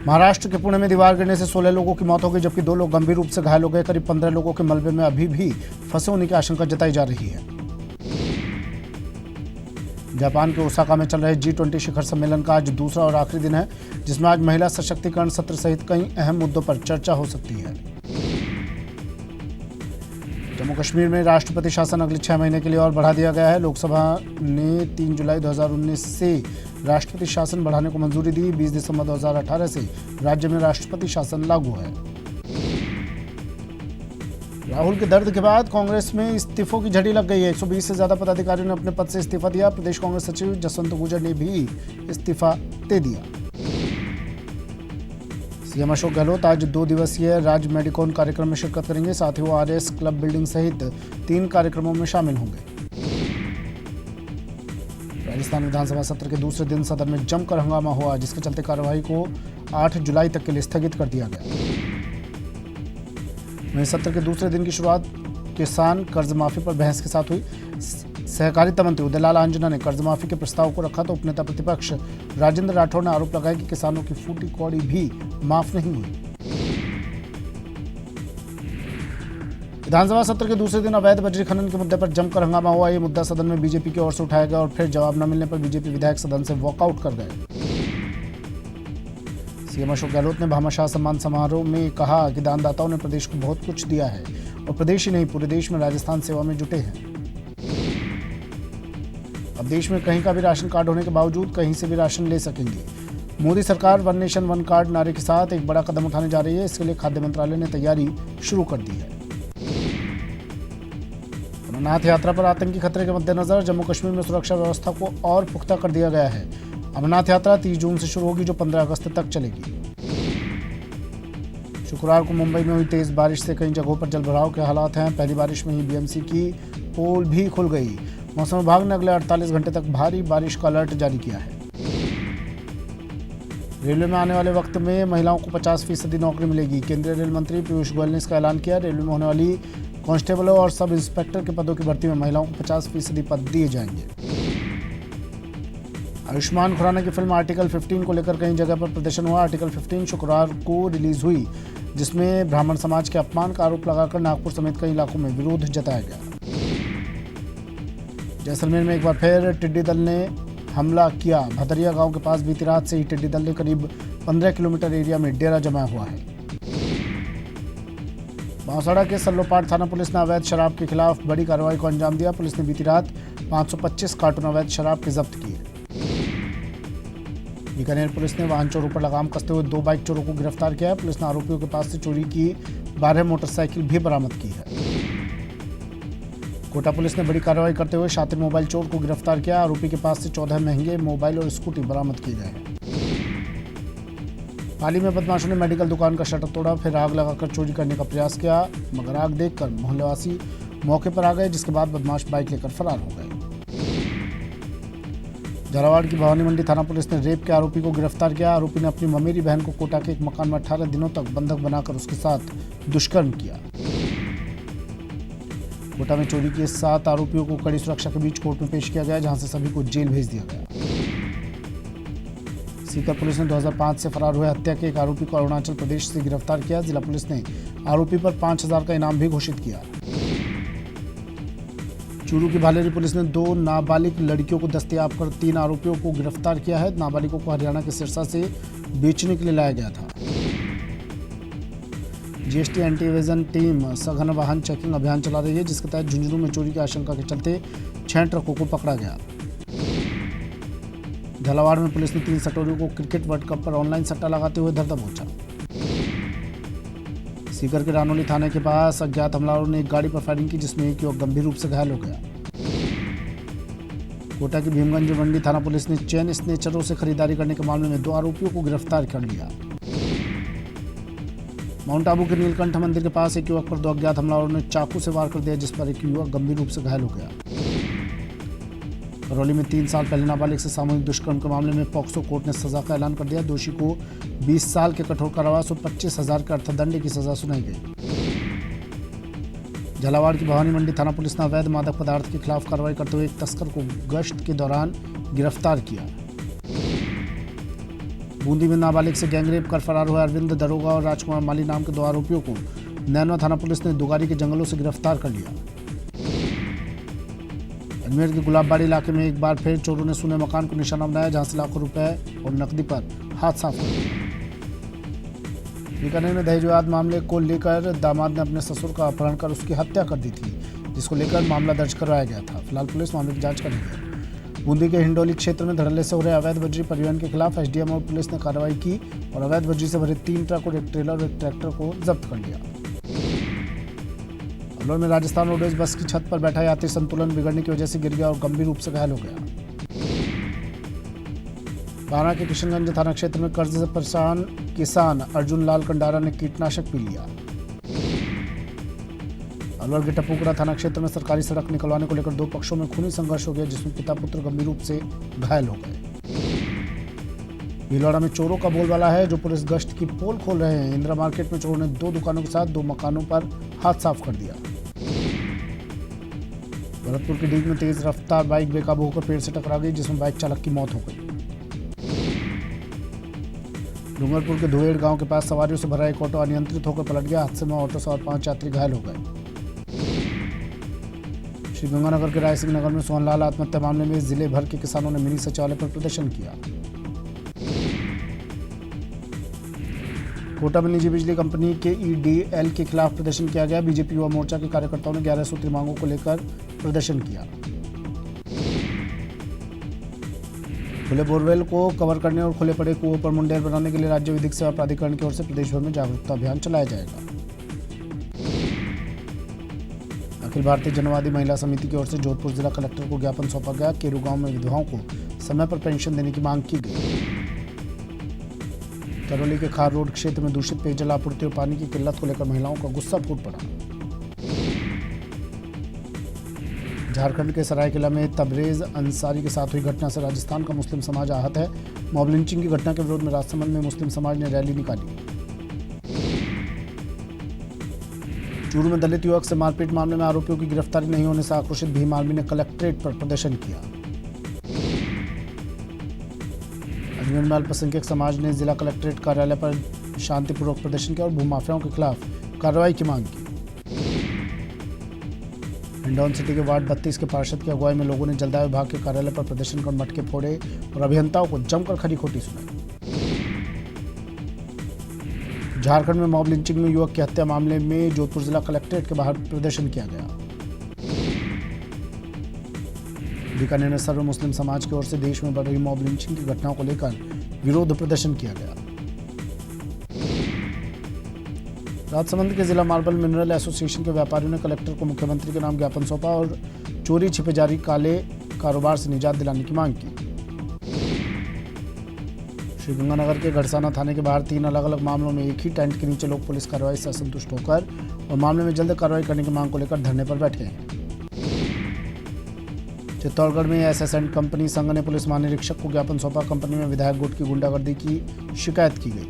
महाराष्ट्र के पुणे में दीवार गिरने से 16 लोगों की मौत हो गई, जबकि 2 लोग गंभीर रूप से घायल हो गए। करीब 15 लोगों के मलबे में अभी भी फंसे होने की आशंका जताई जा रही है। जापान के ओसाका में चल रहे G20 शिखर सम्मेलन का आज दूसरा और आखिरी दिन है, जिसमें आज महिला सशक्तिकरण सत्र सहित कई अहम मुद्दों पर चर्चा हो सकती है। जम्मू कश्मीर में राष्ट्रपति शासन अगले 6 महीने के लिए और बढ़ा दिया गया है। लोकसभा ने 3 जुलाई 2019 से राष्ट्रपति शासन बढ़ाने को मंजूरी दी। 20 दिसंबर 2018 से राज्य में राष्ट्रपति शासन लागू है। राहुल के दर्द के बाद कांग्रेस में इस्तीफों की झड़ी लग गई है। 120 से ज्यादा पदाधिकारियों ने अपने पद से इस्तीफा दिया। प्रदेश कांग्रेस सचिव जसवंत गुर्जर ने भी इस्तीफा दे दिया। सीएम अशोक गहलोत आज 2 दिवसीय राज्य मेडिकॉन कार्यक्रम में शिरकत करेंगे। साथ ही वो आरएस क्लब बिल्डिंग सहित 3 कार्यक्रमों में शामिल होंगे। राजस्थान विधानसभा सत्र के दूसरे दिन सदन में जमकर हंगामा हुआ, जिसके चलते कार्यवाही को 8 जुलाई तक के लिए स्थगित कर दिया गया। वहीं सत्र के दूसरे दिन की शुरुआत किसान कर्ज माफी पर बहस के साथ हुई। सहकारिता मंत्री उदयलाल आंजना ने कर्ज माफी के प्रस्ताव को रखा तो उपनेता प्रतिपक्ष राजेंद्र राठौड़ ने आरोप लगाया कि किसानों की फूटी कौड़ी भी माफ नहीं हुई। विधानसभा सत्र के दूसरे दिन अवैध बजरी खनन के मुद्दे पर जमकर हंगामा हुआ। ये मुद्दा सदन में बीजेपी की ओर से उठाया गया और फिर जवाब न मिलने पर बीजेपी विधायक सदन से वॉकआउट कर गए। सीएम अशोक गहलोत ने भामाशाह सम्मान समारोह में कहा कि दानदाताओं ने प्रदेश को बहुत कुछ दिया है और प्रदेश ही नहीं पूरे देश में राजस्थान सेवा में जुटे हैं। अब देश में कहीं का भी राशन कार्ड होने के बावजूद कहीं से भी राशन ले सकेंगे। मोदी सरकार वन नेशन वन कार्ड नारे के साथ एक बड़ा कदम उठाने जा रही है। इसके लिए खाद्य मंत्रालय ने तैयारी शुरू कर दी है। अमरनाथ यात्रा पर आतंकी खतरे के मद्देनजर जम्मू कश्मीर में सुरक्षा व्यवस्था को और पुख्ता कर दिया गया है। अमरनाथ यात्रा 30 जून से शुरू होगी, जो 15 अगस्त तक चलेगी। शुक्रवार को मुंबई में हुई तेज बारिश से कई जगहों पर जलभराव के हालात हैं। पहली बारिश में ही बीएमसी की पोल भी खुल गई। मौसम विभाग ने अगले 48 घंटे तक भारी बारिश का अलर्ट जारी किया है। रेलवे में आने वाले वक्त में महिलाओं को 50% नौकरी मिलेगी। केंद्रीय रेल मंत्री पीयूष गोयल ने इसका ऐलान किया। रेलवे में होने वाली कांस्टेबलों और सब इंस्पेक्टर के पदों की भर्ती में महिलाओं को 50% पद दिए जाएंगे। आयुष्मान खुराना की फिल्म आर्टिकल 15 को लेकर कई जगह पर प्रदर्शन हुआ। आर्टिकल 15 शुक्रवार को रिलीज हुई, जिसमें ब्राह्मण समाज के अपमान का आरोप लगाकर नागपुर समेत कई इलाकों में विरोध जताया गया। जैसलमेर में एक बार फिर टिड्डी दल ने हमला किया। भदरिया गांव के पास बीती रात से ही टिड्डी दल ने करीब 15 किलोमीटर एरिया में डेरा जमाया हुआ है। बांसवाड़ा के सल्लोपाट थाना पुलिस ने अवैध शराब के खिलाफ बड़ी कार्रवाई को अंजाम दिया। पुलिस ने बीती रात 525 कार्टून अवैध शराब के जब्त किए। बीकानेर पुलिस ने वाहन चोरों पर लगाम कसते हुए 2 बाइक चोरों को गिरफ्तार किया है। पुलिस ने आरोपियों के पास से चोरी की 12 मोटरसाइकिल भी बरामद की है। कोटा पुलिस ने बड़ी कार्रवाई करते हुए शातिर मोबाइल चोर को गिरफ्तार किया। आरोपी के पास से 14 महंगे मोबाइल और स्कूटी बरामद किए गए हैं। पाली में बदमाशों ने मेडिकल दुकान का शटर तोड़ा, फिर आग लगाकर चोरी करने का प्रयास किया, मगर आग देखकर मोहल्लेवासी मौके पर आ गए, जिसके बाद बदमाश बाइक लेकर फरार हो गए। झालावाड़ की भवानी मंडी थाना पुलिस ने रेप के आरोपी को गिरफ्तार किया। आरोपी ने अपनी ममेरी बहन को कोटा के एक मकान में 18 दिनों तक बंधक बनाकर उसके साथ दुष्कर्म किया। कोटा में चोरी के 7 आरोपियों को कड़ी सुरक्षा के बीच कोर्ट में पेश किया गया, जहां से सभी को जेल भेज दिया गया। सीकर पुलिस ने 2005 से फरार हुए हत्या के एक आरोपी को अरुणाचल प्रदेश से गिरफ्तार किया। जिला पुलिस ने आरोपी पर 5000 का इनाम भी घोषित किया। चूरू की भालेरी पुलिस ने 2 नाबालिग लड़कियों को दस्तयाब कर 3 आरोपियों को गिरफ्तार किया है। नाबालिगों को हरियाणा के सिरसा से बेचने के लिए लाया गया था। जीएसटी एंटी इवेजन टीम सघन वाहन चेकिंग अभियान चला रही है, जिसके तहत झुंझुनू में चोरी की आशंका के चलते 6 ट्रकों को पकड़ा गया। झालावाड़ में पुलिस ने 3 सटोरियों को क्रिकेट वर्ल्ड कप पर ऑनलाइन सट्टा लगाते हुए धर दबोचा। सीकर के रानोली थाने के पास अज्ञात हमलावरों ने एक गाड़ी पर फायरिंग की, जिसमें एक युवक गंभीर रूप से घायल हो गया। कोटा की भीमगंज मंडी थाना पुलिस ने चेन स्नेचरों से खरीदारी करने के मामले में 2 आरोपियों को गिरफ्तार कर लिया। माउंट आबू के नीलकंठ मंदिर के पास एक युवक पर 2 अज्ञात हमलावरों ने चाकू से वार कर दिया, जिस पर एक युवक गंभीर रूप से घायल हो गया। करौली में 3 साल पहले नाबालिग से सामूहिक दुष्कर्म के मामले में पॉक्सो कोर्ट ने सजा का ऐलान कर दिया। दोषी को 20 साल के कठोर कारावास और 25,000 के अर्थदंड की सजा सुनाई गई। झालावाड़ की भवानी मंडी थाना पुलिस ने अवैध मादक पदार्थ के खिलाफ कार्रवाई करते हुए एक तस्कर को गश्त के दौरान गिरफ्तार किया। बूंदी में नाबालिग से गैंगरेप कर फरार हुए अरविंद दरोगा और राजकुमार माली नाम के 2 आरोपियों को नैनवा थाना पुलिस ने दुगारी के जंगलों से गिरफ्तार कर लिया। अजमेर के गुलाबबाड़ी इलाके में एक बार फिर चोरों ने सोने मकान को निशाना बनाया, जहां से लाखों रुपए और नकदी पर हाथ साफ कर दिया। बीकानेर में दहेज विवाद मामले को लेकर दामाद ने अपने ससुर का अपहरण कर उसकी हत्या कर दी थी, जिसको लेकर मामला दर्ज करवाया गया था। फिलहाल पुलिस मामले की जांच कर रही है। बूंदी के हिंडोली क्षेत्र में धड़ल्ले से हो रहे अवैध बजरी परिवहन के खिलाफ एसडीएम और पुलिस ने कार्रवाई की और अवैध बजरी से भरे 3 ट्रक और 1 ट्रेलर और 1 ट्रैक्टर को जब्त कर लिया। अलवर में राजस्थान रोडवेज बस की छत पर बैठा यात्री संतुलन बिगड़ने की वजह से गिर गया और गंभीर रूप से घायल हो गया। बारा के किशनगंज थाना क्षेत्र में कर्ज से परेशान किसान अर्जुन लाल कंडारा ने कीटनाशक पी लिया। अलवर के टपुकरा थाना क्षेत्र में सरकारी सड़क निकलवाने को लेकर 2 पक्षों में खूनी संघर्ष हो गया, जिसमें पिता पुत्र गंभीर रूप से घायल हो गए। भीलवाड़ा में चोरों का बोलबाला है, जो पुलिस गश्त की पोल खोल रहे हैं। इंदिरा मार्केट में चोरों ने 2 दुकानों के साथ 2 मकानों पर हाथ साफ कर दिया। भरतपुर के डीग में तेज रफ्तार बाइक बेकाबू होकर पेड़ से टकरा गई, जिसमें बाइक चालक की मौत हो गई। डूंगरपुर के धुएड़ गांव के पास सवारियों से भरा एक ऑटो अनियंत्रित होकर पलट गया। हादसे में ऑटो सवार 5 यात्री घायल हो गए। श्रीगंगानगर के रायसिंह नगर में सोहनलाल आत्महत्या मामले में जिले भर के किसानों ने मिनी सचिवालय पर प्रदर्शन किया। कोटा में निजी बिजली कंपनी के ईडीएल के खिलाफ प्रदर्शन किया गया। बीजेपी युवा मोर्चा के कार्यकर्ताओं ने 11 सूत्री मांगों को लेकर प्रदर्शन किया। खुले बोरवेल को कवर करने और खुले पड़े कुओं पर मुंडेर बनाने के लिए राज्य विधिक सेवा प्राधिकरण की ओर से प्रदेश भर में जागरूकता अभियान चलाया जाएगा। अखिल भारतीय जनवादी महिला समिति की ओर से जोधपुर जिला कलेक्टर को ज्ञापन सौंपा गया। केरू गांव में विधवाओं को समय पर पेंशन देने की मांग की गई। करौली के खार रोड क्षेत्र में दूषित पेयजल आपूर्ति और पानी की किल्लत को लेकर महिलाओं का गुस्सा फूट पड़ा। झारखंड के सरायकेला में तबरेज अंसारी के साथ हुई घटना से राजस्थान का मुस्लिम समाज आहत है। मॉब लिंचिंग की घटना के विरोध में राजसमंद में मुस्लिम समाज ने रैली निकाली। चूरू में दलित युवक से मारपीट मामले में आरोपियों की गिरफ्तारी नहीं होने से आक्रोशित भीम आर्मी ने कलेक्ट्रेट पर प्रदर्शन किया। अजमेर में अल्पसंख्यक समाज ने जिला कलेक्ट्रेट कार्यालय पर शांतिपूर्वक प्रदर्शन किया और भूमाफियाओं के खिलाफ कार्रवाई की मांग की। हिंडौन सिटी के वार्ड 32 के पार्षद की अगुवाई में लोगों ने जलदाय विभाग के कार्यालय पर प्रदर्शन कर मटके फोड़े और अभियंताओं को जमकर खरी खोटी सुनाई। झारखंड में मॉब लिंचिंग में युवक की हत्या मामले में जोधपुर जिला कलेक्ट्रेट के बाहर प्रदर्शन किया गया। बीकानेर में सर्व मुस्लिम समाज की ओर से देश में बढ़ रही मॉब लिंचिंग की घटनाओं को लेकर विरोध प्रदर्शन किया गया। राजसमंद के जिला मार्बल मिनरल एसोसिएशन के व्यापारियों ने कलेक्टर को मुख्यमंत्री के नाम ज्ञापन सौंपा और चोरी छिपे जारी काले कारोबार से निजात दिलाने की मांग की। श्रीगंगानगर के गढ़साना थाने के बाहर 3 अलग अलग मामलों में एक ही टेंट के नीचे लोग पुलिस कार्रवाई से असंतुष्ट होकर और मामले में जल्द कार्रवाई करने की मांग को लेकर धरने पर बैठे हैं। चित्तौड़गढ़ में एसएस एंड कंपनी संघ ने पुलिस महानिरीक्षक को ज्ञापन सौंपा। कंपनी में विधायक गुट की गुंडागर्दी की शिकायत की गई।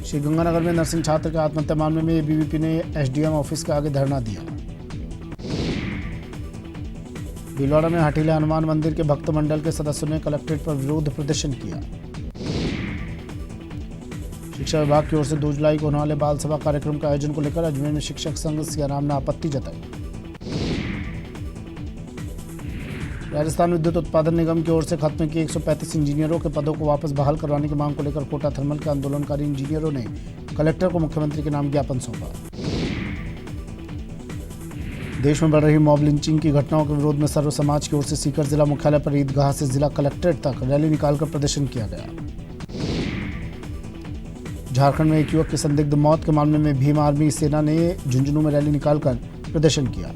श्रीगंगानगर में नर्सिंग छात्र के आत्महत्या मामले में एबीवीपी ने एसडीएम ऑफिस के आगे धरना दिया। भीलवाड़ा में हठीला हनुमान मंदिर के भक्त मंडल के सदस्यों ने कलेक्ट्रेट पर विरोध प्रदर्शन किया। शिक्षा विभाग की ओर से 2 जुलाई को होने वाले बाल सभा कार्यक्रम के आयोजन को लेकर अजमेर में शिक्षक संघ सियाराम ने आपत्ति जताई। राजस्थान विद्युत उत्पादन निगम की ओर से खत्म किए 135 इंजीनियरों के पदों को वापस बहाल करवाने की मांग को लेकर कोटा थर्मल के आंदोलनकारी इंजीनियरों ने कलेक्टर को मुख्यमंत्री के नाम ज्ञापन सौंपा। देश में बढ़ रही मॉब लिंचिंग की घटनाओं के विरोध में सर्व समाज की ओर से सीकर जिला मुख्यालय पर ईदगाह से जिला कलेक्ट्रेट तक रैली निकालकर प्रदर्शन किया गया। झारखंड में एक युवक की संदिग्ध मौत के मामले में भीम आर्मी सेना ने झुंझुनू में रैली निकालकर प्रदर्शन किया।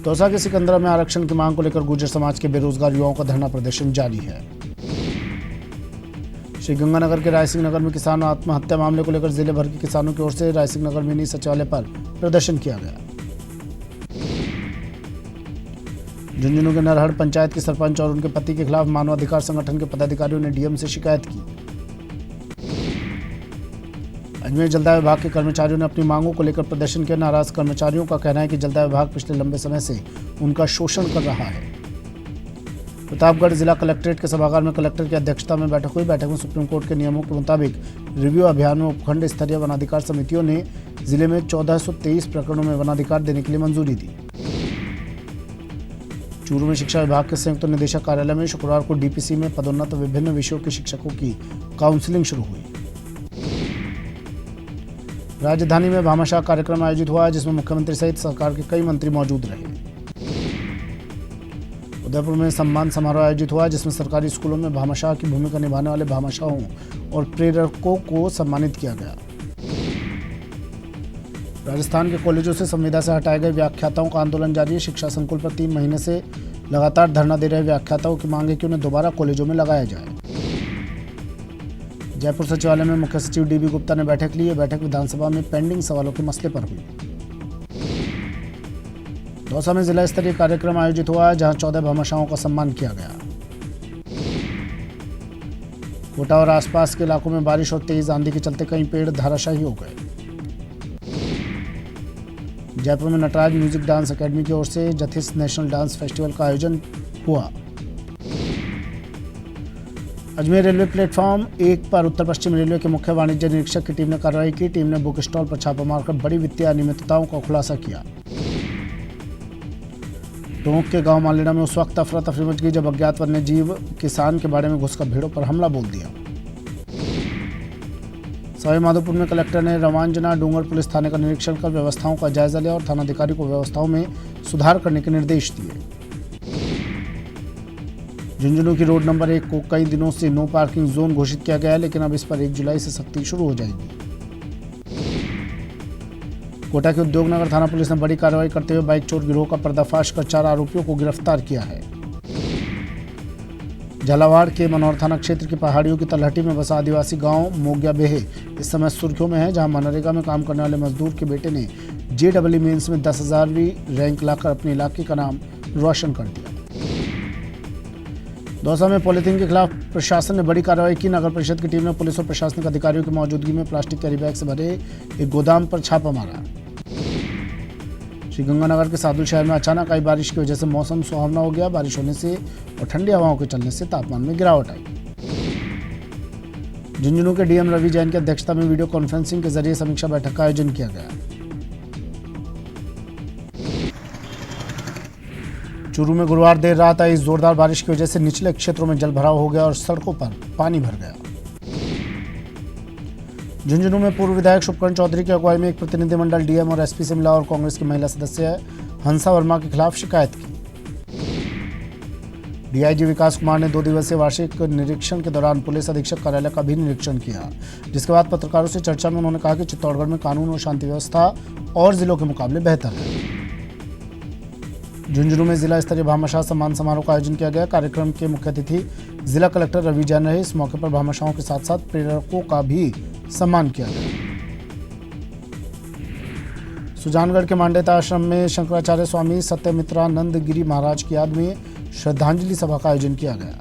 दौसा के सिकंदरा में आरक्षण की मांग को लेकर गुर्जर समाज के बेरोजगार युवाओं का धरना प्रदर्शन जारी है। श्रीगंगानगर के रायसिंह नगर में किसान आत्महत्या मामले को लेकर जिले भर के किसानों की ओर से रायसिंह नगर मिनी सचिवालय पर प्रदर्शन किया गया। झुंझुनू के नरहड़ पंचायत के सरपंच और उनके पति के खिलाफ मानवाधिकार संगठन के पदाधिकारियों ने डीएम से शिकायत की। अजमेर जलदाय विभाग के कर्मचारियों ने अपनी मांगों को लेकर प्रदर्शन किया। नाराज कर्मचारियों का कहना है कि जलदाय विभाग पिछले लंबे समय से उनका शोषण कर रहा है। प्रतापगढ़ जिला कलेक्ट्रेट के सभागार में कलेक्टर की अध्यक्षता में बैठक हुई। बैठक में सुप्रीम कोर्ट के नियमों के मुताबिक रिव्यू अभियान में उपखंड स्तरीय वनाधिकार समितियों ने जिले में 1423 प्रकरणों में वनाधिकार देने के लिए मंजूरी दी। चूरू में शिक्षा विभाग के संयुक्त निदेशक कार्यालय में शुक्रवार को डीपीसी में पदोन्नत विभिन्न विषयों के शिक्षकों की काउंसलिंग शुरू हुई। राजधानी में भामाशाह कार्यक्रम आयोजित हुआ, जिसमें मुख्यमंत्री सहित सरकार के कई मंत्री मौजूद रहे। उदयपुर में सम्मान समारोह आयोजित हुआ, जिसमें सरकारी स्कूलों में भामाशाह की भूमिका निभाने वाले भामाशाहों और प्रेरकों को सम्मानित किया गया। राजस्थान के कॉलेजों से संविदा से हटाए गए व्याख्याताओं का आंदोलन जारी है। शिक्षा संकुल पर 3 महीने से लगातार धरना दे रहे व्याख्याताओं की मांग है कि उन्हें दोबारा कॉलेजों में लगाया जाए। जयपुर सचिवालय में मुख्य सचिव डीबी गुप्ता ने बैठक ली। बैठक विधानसभा में पेंडिंग सवालों के मसले पर हुई। दौसा में जिला स्तरीय कार्यक्रम आयोजित हुआ, जहां 14 भामाशाहों का सम्मान किया गया। कोटा और आसपास के इलाकों में बारिश और तेज आंधी के चलते कई पेड़ धराशायी हो गए। जयपुर में नटराज म्यूजिक डांस एकेडमी की ओर से जथिस नेशनल डांस फेस्टिवल का आयोजन हुआ। अजमेर रेलवे प्लेटफॉर्म 1 पर उत्तर पश्चिम रेलवे के मुख्य वाणिज्य निरीक्षक की टीम ने कार्रवाई की। टीम ने बुक स्टॉल पर छापा मारकर बड़ी वित्तीय अनियमितताओं का खुलासा किया। टोंक के गांव मालेड़ा में उस वक्त अफरा तफरी मच गई जब अज्ञात वन्य जीव किसान के बाड़े में घुसकर भेड़ों पर हमला बोल दिया। सवाई माधोपुर में कलेक्टर ने रवांजना डूंगर पुलिस थाने का निरीक्षण कर व्यवस्थाओं का जायजा लिया और थानाधिकारी को व्यवस्थाओं में सुधार करने के निर्देश दिए। झुंझुनू की रोड नंबर 1 को कई दिनों से नो पार्किंग जोन घोषित किया गया है, लेकिन अब इस पर 1 जुलाई से सख्ती शुरू हो जाएगी। कोटा के उद्योगनगर थाना पुलिस ने बड़ी कार्रवाई करते हुए बाइक चोर गिरोह का पर्दाफाश कर 4 आरोपियों को गिरफ्तार किया है। झालावाड़ के मनौर थाना क्षेत्र की पहाड़ियों की तलहटी में बसा आदिवासी गांव मोगिया बेहे इस समय सुर्खियों में है, जहां मनरेगा में काम करने वाले मजदूर के बेटे ने JEE मेंस में 10,000वीं रैंक लाकर अपने इलाके का नाम रोशन कर दिया। दौसा में पॉलीथीन के खिलाफ प्रशासन ने बड़ी कार्रवाई की। नगर परिषद की टीम ने पुलिस और प्रशासनिक अधिकारियों की मौजूदगी में प्लास्टिक कैरी बैग से भरे एक गोदाम पर छापा मारा। श्रीगंगानगर के सादुल शहर में अचानक आई बारिश की वजह से मौसम सुहावना हो गया। बारिश होने से और ठंडी हवाओं के चलने से तापमान में गिरावट आई। झुंझुनू के डीएम रवि जैन की अध्यक्षता में वीडियो कॉन्फ्रेंसिंग के जरिए समीक्षा बैठक का आयोजन किया गया। चूरू में गुरुवार देर रात आई जोरदार बारिश की वजह से निचले क्षेत्रों में जलभराव हो गया और सड़कों पर पानी भर गया। झुंझुनू में पूर्व विधायक शुभकर्ण चौधरी की अगुवाई में एक प्रतिनिधिमंडल डीएम और एसपी से मिला और कांग्रेस की महिला सदस्य हंसा वर्मा के खिलाफ शिकायत की। डीआईजी विकास कुमार ने 2 दिवसीय वार्षिक निरीक्षण के दौरान पुलिस अधीक्षक कार्यालय का भी निरीक्षण किया, जिसके बाद पत्रकारों से चर्चा में उन्होंने कहा कि चित्तौड़गढ़ में कानून और शांति व्यवस्था और जिलों के मुकाबले बेहतर है। झुंझुनू में जिला स्तरीय भामाशाह सम्मान समारोह का आयोजन किया गया। कार्यक्रम के मुख्य अतिथि जिला कलेक्टर रवि जैन रहे। इस मौके पर भामाशाहों के साथ साथ प्रेरकों का भी सम्मान किया गया। सुजानगढ़ के मांडेता आश्रम में शंकराचार्य स्वामी सत्यमित्रानंद गिरी महाराज की याद में श्रद्धांजलि सभा का आयोजन किया गया।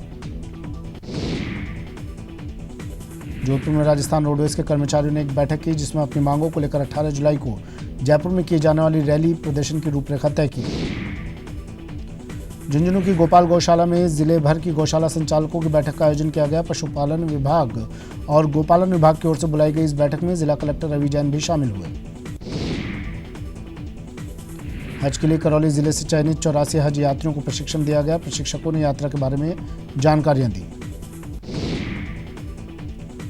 जोधपुर में राजस्थान रोडवेज के कर्मचारियों ने एक बैठक की, जिसमें अपनी मांगों को लेकर 18 जुलाई को जयपुर में किए जाने वाली रैली प्रदर्शन की रूपरेखा तय की। झुंझुनू की गोपाल गौशाला में जिले भर की गौशाला संचालकों की बैठक का आयोजन किया गया। पशुपालन विभाग और गोपालन विभाग की ओर से बुलाई गई इस बैठक में जिला कलेक्टर रवि जैन भी शामिल हुए। हज के लिए करौली जिले से चयनित 84 हज यात्रियों को प्रशिक्षण दिया गया। प्रशिक्षकों ने यात्रा के बारे में जानकारियां दी।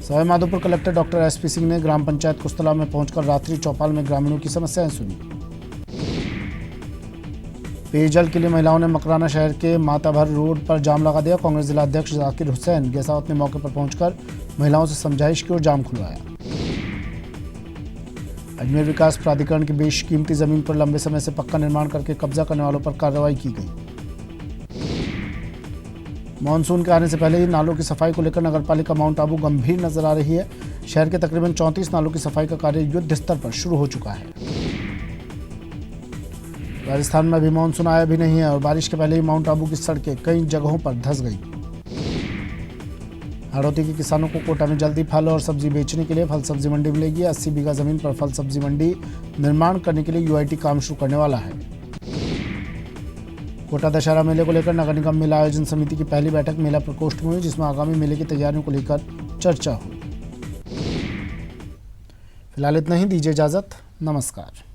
Sawai Madhopur collector doctor SP Singh ने ग्राम पंचायत कुस्तला में पहुंचकर रात्रि चौपाल में ग्रामीणों की समस्याएं सुनी। पेयजल के लिए महिलाओं ने मकराना शहर के माताभर रोड पर जाम लगा दिया। कांग्रेस जिला अध्यक्ष जाकिर हुसैन गेसावत ने मौके पर पहुंचकर महिलाओं से समझाइश की और जाम खुलवाया। अजमेर विकास प्राधिकरण की बेशकीमती जमीन पर लंबे समय से पक्का निर्माण करके कब्जा करने वालों पर कार्रवाई की गई। मानसून के आने से पहले ही नालों की सफाई को लेकर नगरपालिका माउंट आबू गंभीर नजर आ रही है। शहर के तकरीबन 34 नालों की सफाई का कार्य युद्ध स्तर पर शुरू हो चुका है। राजस्थान में अभी मानसून आया भी नहीं है और बारिश के पहले ही माउंट आबू की सड़कें कई जगहों पर धंस गई। हाड़ौती के किसानों को कोटा में जल्दी फल और सब्जी बेचने के लिए फल सब्जी मंडी मिलेगी। 80 बीघा जमीन पर फल सब्जी मंडी निर्माण करने के लिए UIT काम शुरू करने वाला है। कोटा दशहरा मेले को लेकर नगर निगम मेला आयोजन समिति की पहली बैठक मेला प्रकोष्ठ में हुई, जिसमें आगामी मेले की तैयारियों को लेकर चर्चा हुई। फिलहाल इतना ही, दीजिए इजाजत, नमस्कार।